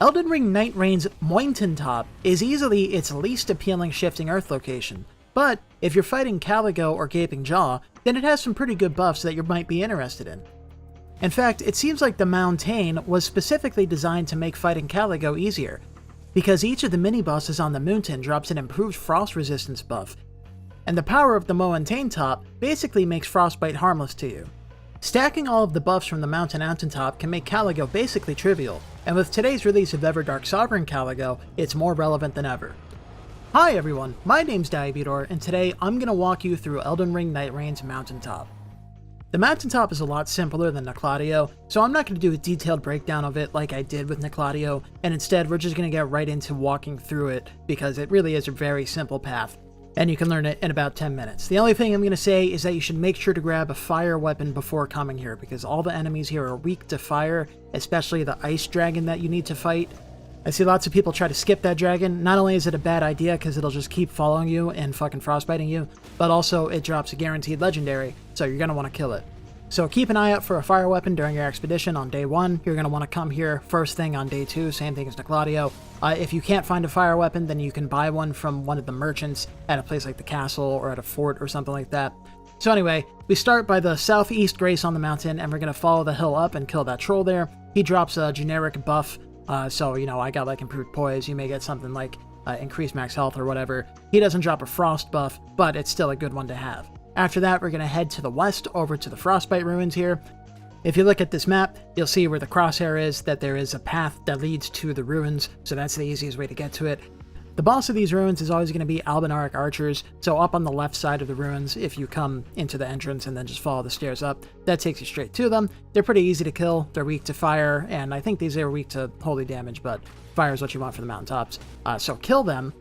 Elden Ring Nightreign's Mountaintop is easily its least appealing shifting earth location, but if you're fighting Caligo or Gaping Jaw, then it has some pretty good buffs that you might be interested in. In fact, it seems like the Mountain was specifically designed to make fighting Caligo easier, because each of the mini-bosses on the mountain drops an improved frost resistance buff, and the power of the Mountaintop basically makes frostbite harmless to you. Stacking all of the buffs from the Mountaintop can make Caligo basically trivial, and with today's release of Everdark Sovereign Caligo, it's more relevant than ever. Hi everyone, my name's Diabedor, and today I'm going to walk you through Elden Ring Nightreign's Mountaintop. The Mountaintop is a lot simpler than Nicladio, so I'm not going to do a detailed breakdown of it like I did with Nicladio, and instead we're just going to get right into walking through it, because it really is a very simple path, and you can learn it in about 10 minutes. The only thing I'm going to say is that you should make sure to grab a fire weapon before coming here, because all the enemies here are weak to fire, especially the ice dragon that you need to fight. I see lots of people try to skip that dragon. Not only is it a bad idea because it'll just keep following you and fucking frostbiting you, but also it drops a guaranteed legendary, so you're going to want to kill it. So keep an eye out for a fire weapon during your expedition on day 1. You're going to want to come here first thing on day 2, same thing as Nicladio. If you can't find a fire weapon, then you can buy one from one of the merchants at a place like the castle or at a fort or something like that. So anyway, we start by the southeast grace on the mountain, and we're going to follow the hill up and kill that troll there. He drops a generic buff. So, you know, I got like improved poise, you may get something like increased max health or whatever. He doesn't drop a frost buff, but it's still a good one to have. After that, we're going to head to the west over to the Frostbite Ruins here. If you look at this map, you'll see where the crosshair is, that there is a path that leads to the ruins, so that's the easiest way to get to it. The boss of these ruins is always going to be Albinauric archers, so up on the left side of the ruins, if you come into the entrance and then just follow the stairs up, that takes you straight to them. They're pretty easy to kill, they're weak to fire, and I think these are weak to holy damage, but fire is what you want for the mountaintops. So kill them.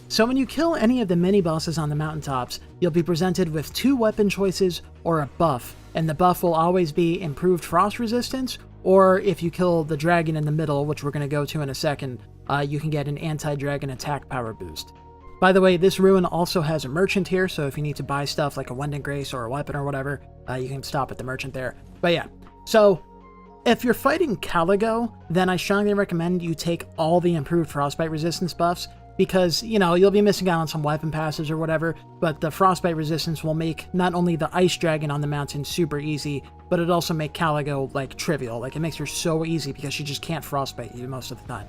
So when you kill any of the mini-bosses on the mountaintops, you'll be presented with 2 weapon choices or a buff, and the buff will always be improved frost resistance, or if you kill the dragon in the middle, which we're going to go to in a second, you can get an anti-dragon attack power boost. By the way, this ruin also has a merchant here, so if you need to buy stuff like a Wending Grace or a weapon or whatever, you can stop at the merchant there. But yeah, so if you're fighting Caligo, then I strongly recommend you take all the improved frostbite resistance buffs, because, you know, you'll be missing out on some weapon passes or whatever, but the frostbite resistance will make not only the ice dragon on the mountain super easy, but it also make Caligo, like, trivial. Like, it makes her so easy because she just can't frostbite you most of the time.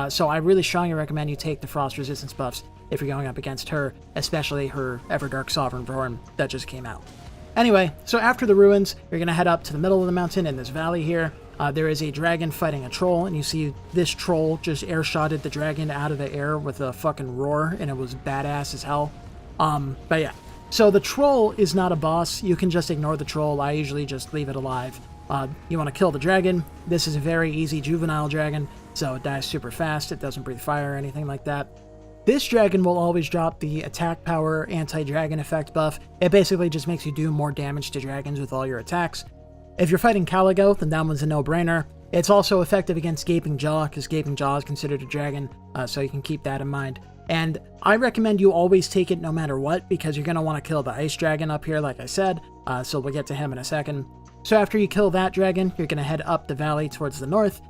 So I really strongly recommend you take the frost resistance buffs if you're going up against her, especially her Everdark Sovereign form that just came out. Anyway, so after the ruins, you're going to head up to the middle of the mountain in this valley here. There is a dragon fighting a troll, and you see this troll just air-shotted the dragon out of the air with a fucking roar, and it was badass as hell. But yeah, so the troll is not a boss. You can just ignore the troll. I usually just leave it alive. You want to kill the dragon. This is a very easy juvenile dragon, so it dies super fast. It doesn't breathe fire or anything like that. This dragon will always drop the attack power anti-dragon effect buff. It basically just makes you do more damage to dragons with all your attacks. If you're fighting Caligo, then that one's a no-brainer. It's also effective against Gaping Jaw, because Gaping Jaw is considered a dragon, so you can keep that in mind. And I recommend you always take it no matter what, because you're going to want to kill the ice dragon up here, like I said, so we'll get to him in a second. So after you kill that dragon, you're going to head up the valley towards the north.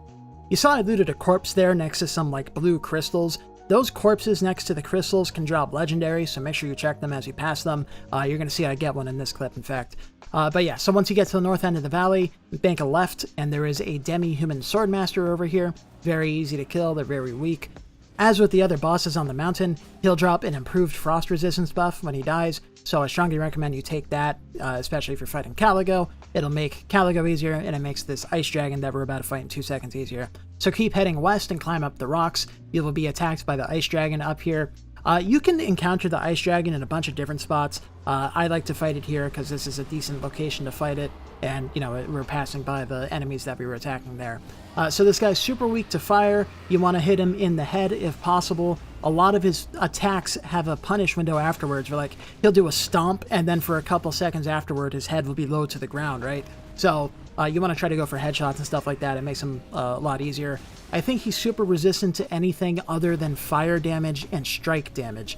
You saw I looted a corpse there next to some, like, blue crystals. Those corpses next to the crystals can drop legendaries, so make sure you check them as you pass them. You're going to see I get one in this clip, in fact. But yeah, so once you get to the north end of the valley, bank a left, and there is a demi-human swordmaster over here. Very easy to kill, they're very weak. As with the other bosses on the mountain, he'll drop an improved frost resistance buff when he dies, so I strongly recommend you take that, especially if you're fighting Caligo. It'll make Caligo easier, and it makes this ice dragon that we're about to fight in 2 seconds easier. So keep heading west and climb up the rocks. You will be attacked by the ice dragon up here. You can encounter the ice dragon in a bunch of different spots. I like to fight it here because this is a decent location to fight it, and, you know, we're passing by the enemies that we were attacking there. So this guy's super weak to fire. You want to hit him in the head if possible. A lot of his attacks have a punish window afterwards, where, like, he'll do a stomp, and then for a couple seconds afterward, his head will be low to the ground, right? So you want to try to go for headshots and stuff like that. It makes him a lot easier. I think he's super resistant to anything other than fire damage and strike damage.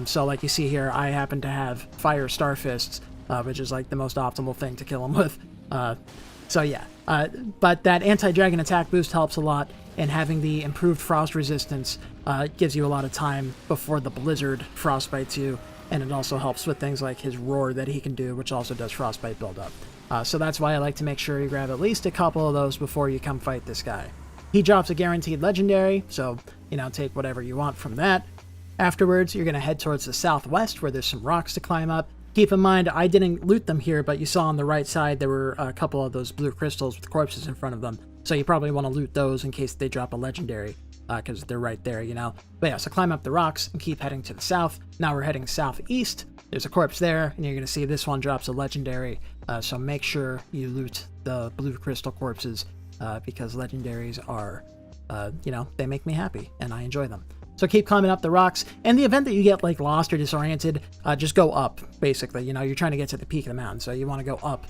So like you see here, I happen to have fire star fists, which is like the most optimal thing to kill him with. So yeah, but that anti-dragon attack boost helps a lot, and having the improved frost resistance gives you a lot of time before the blizzard frostbites you, and it also helps with things like his roar that he can do, which also does frostbite buildup. So that's why I like to make sure you grab at least a couple of those before you come fight this guy. He drops a guaranteed legendary, so, take whatever you want from that. Afterwards, you're going to head towards the southwest where there's some rocks to climb up. Keep in mind, I didn't loot them here, but you saw on the right side there were a couple of those blue crystals with corpses in front of them, so you probably want to loot those in case they drop a legendary, because they're right there, But yeah, so climb up the rocks and keep heading to the south. Now we're heading southeast. There's a corpse there, and you're going to see this one drops a legendary, so make sure you loot the blue crystal corpses, because legendaries are, they make me happy, and I enjoy them. So keep climbing up the rocks. In the event that you get lost or disoriented, just go up, basically. You're trying to get to the peak of the mountain, so you want to go up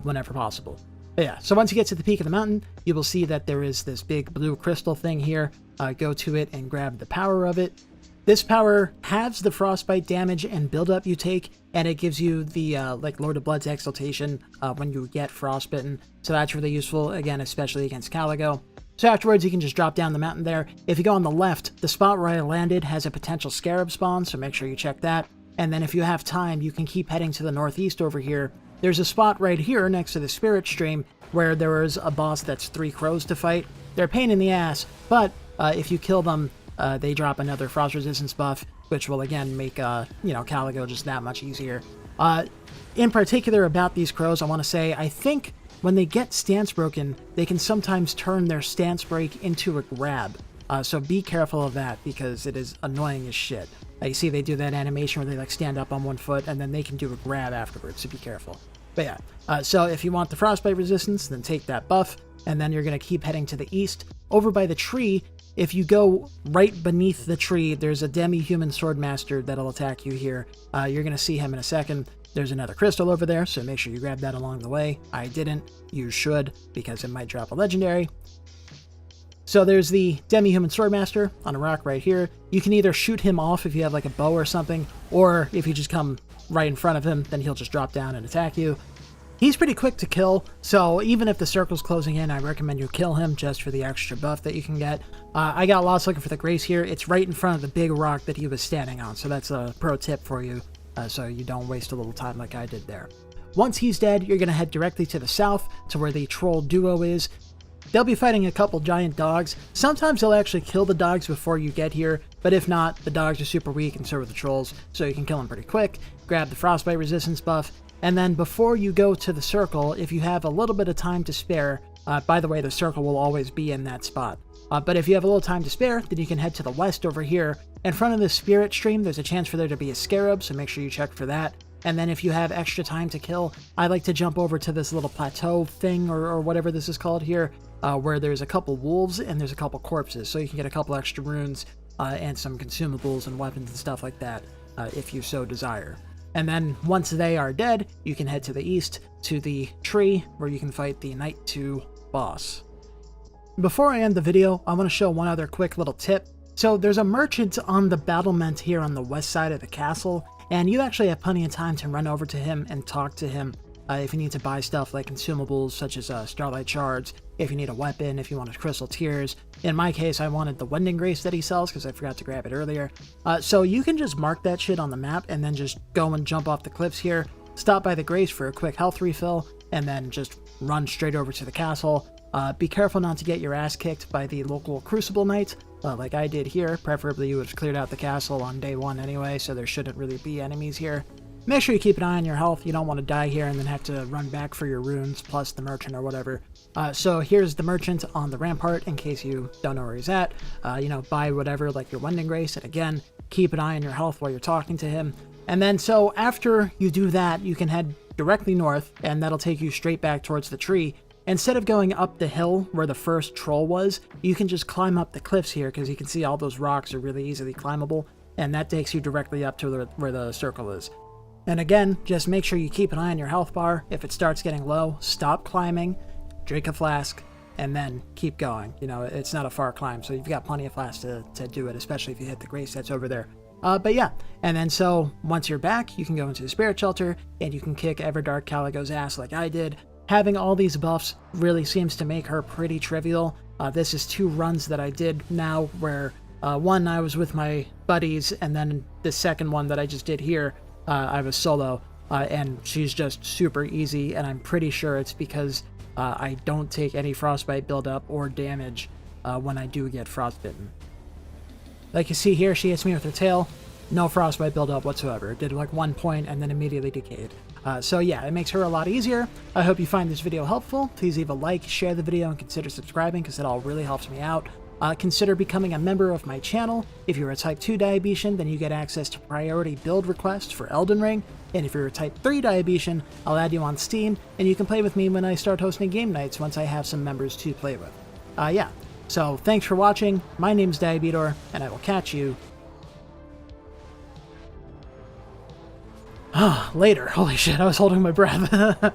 whenever possible. But yeah, so once you get to the peak of the mountain, you will see that there is this big blue crystal thing here. Go to it and grab the power of it. This power halves the frostbite damage and buildup you take, and it gives you the Lord of Blood's exaltation when you get frostbitten. So that's really useful, again, especially against Caligo. So afterwards, you can just drop down the mountain there. If you go on the left, the spot where I landed has a potential scarab spawn, so make sure you check that. And then if you have time, you can keep heading to the northeast over here. There's a spot right here next to the spirit stream where there is a boss that's 3 crows to fight. They're a pain in the ass, but if you kill them, they drop another frost resistance buff, which will again make Caligo just that much easier. In particular about these crows, I want to say, I think when they get stance broken, they can sometimes turn their stance break into a grab. So be careful of that, because it is annoying as shit. You see they do that animation where they stand up on one foot and then they can do a grab afterwards, so be careful. But yeah, so if you want the frostbite resistance, then take that buff, and then you're going to keep heading to the east. Over by the tree, if you go right beneath the tree, there's a demi-human swordmaster that'll attack you here. You're going to see him in a second. There's another crystal over there, so make sure you grab that along the way. I didn't. You should, because it might drop a legendary. So there's the demi-human swordmaster on a rock right here. You can either shoot him off if you have a bow or something, or if you just come right in front of him, then he'll just drop down and attack you. He's pretty quick to kill, so even if the circle's closing in, I recommend you kill him just for the extra buff that you can get. I got lost looking for the grace here. It's right in front of the big rock that he was standing on, so that's a pro tip for you, so you don't waste a little time like I did there. Once he's dead, you're going to head directly to the south to where the troll duo is. They'll be fighting a couple giant dogs. Sometimes they'll actually kill the dogs before you get here, but if not, the dogs are super weak and so are the trolls, so you can kill them pretty quick. Grab the frostbite resistance buff, and then before you go to the circle, if you have a little bit of time to spare, by the way, the circle will always be in that spot. But if you have a little time to spare, then you can head to the west over here. In front of the spirit stream, there's a chance for there to be a scarab, so make sure you check for that. And then if you have extra time to kill, I like to jump over to this little plateau thing, or whatever this is called here, where there's a couple wolves and there's a couple corpses, so you can get a couple extra runes and some consumables and weapons and stuff like that, if you so desire. And then once they are dead, you can head to the east to the tree where you can fight the Night 2 boss. Before I end the video, I want to show one other quick little tip. So there's a merchant on the battlement here on the west side of the castle, and you actually have plenty of time to run over to him and talk to him if you need to buy stuff like consumables such as starlight shards, if you need a weapon, if you want crystal tears. In my case, I wanted the wending grace that he sells because I forgot to grab it earlier. So you can just mark that shit on the map and then just go and jump off the cliffs here, stop by the grace for a quick health refill, and then just run straight over to the castle. Be careful not to get your ass kicked by the local crucible knight, like I did here. Preferably you would have cleared out the castle on day 1 anyway, so there shouldn't really be enemies here. Make sure you keep an eye on your health. You don't want to die here and then have to run back for your runes plus the merchant or whatever. So here's the merchant on the rampart in case you don't know where he's at. Buy whatever like your wending grace, and again, keep an eye on your health while you're talking to him. And then so after you do that, you can head directly north, and that'll take you straight back towards the tree. Instead of going up the hill where the first troll was, you can just climb up the cliffs here because you can see all those rocks are really easily climbable, and that takes you directly up to where the circle is. And again, just make sure you keep an eye on your health bar. If it starts getting low, stop climbing, drink a flask, and then keep going. It's not a far climb, so you've got plenty of flasks to do it, especially if you hit the grace that's over there. But yeah, and then so once you're back, you can go into the spirit shelter, and you can kick Everdark Caligo's ass like I did. having all these buffs really seems to make her pretty trivial. This is 2 runs that I did now where one I was with my buddies, and then the second one that I just did here, I was solo, and she's just super easy, and I'm pretty sure it's because I don't take any frostbite buildup or damage when I do get frostbitten. Like you see here, she hits me with her tail. No frostbite buildup whatsoever. It did like 1 point and then immediately decayed. So yeah, it makes her a lot easier. I hope you find this video helpful. Please leave a like, share the video, and consider subscribing because it all really helps me out. Consider becoming a member of my channel. If you're a Type 2 Diabetian, then you get access to priority build requests for Elden Ring. And if you're a Type 3 Diabetian, I'll add you on Steam, and you can play with me when I start hosting game nights once I have some members to play with. Yeah, so thanks for watching. My name's Diabetor, and I will catch you later. Holy shit, I was holding my breath.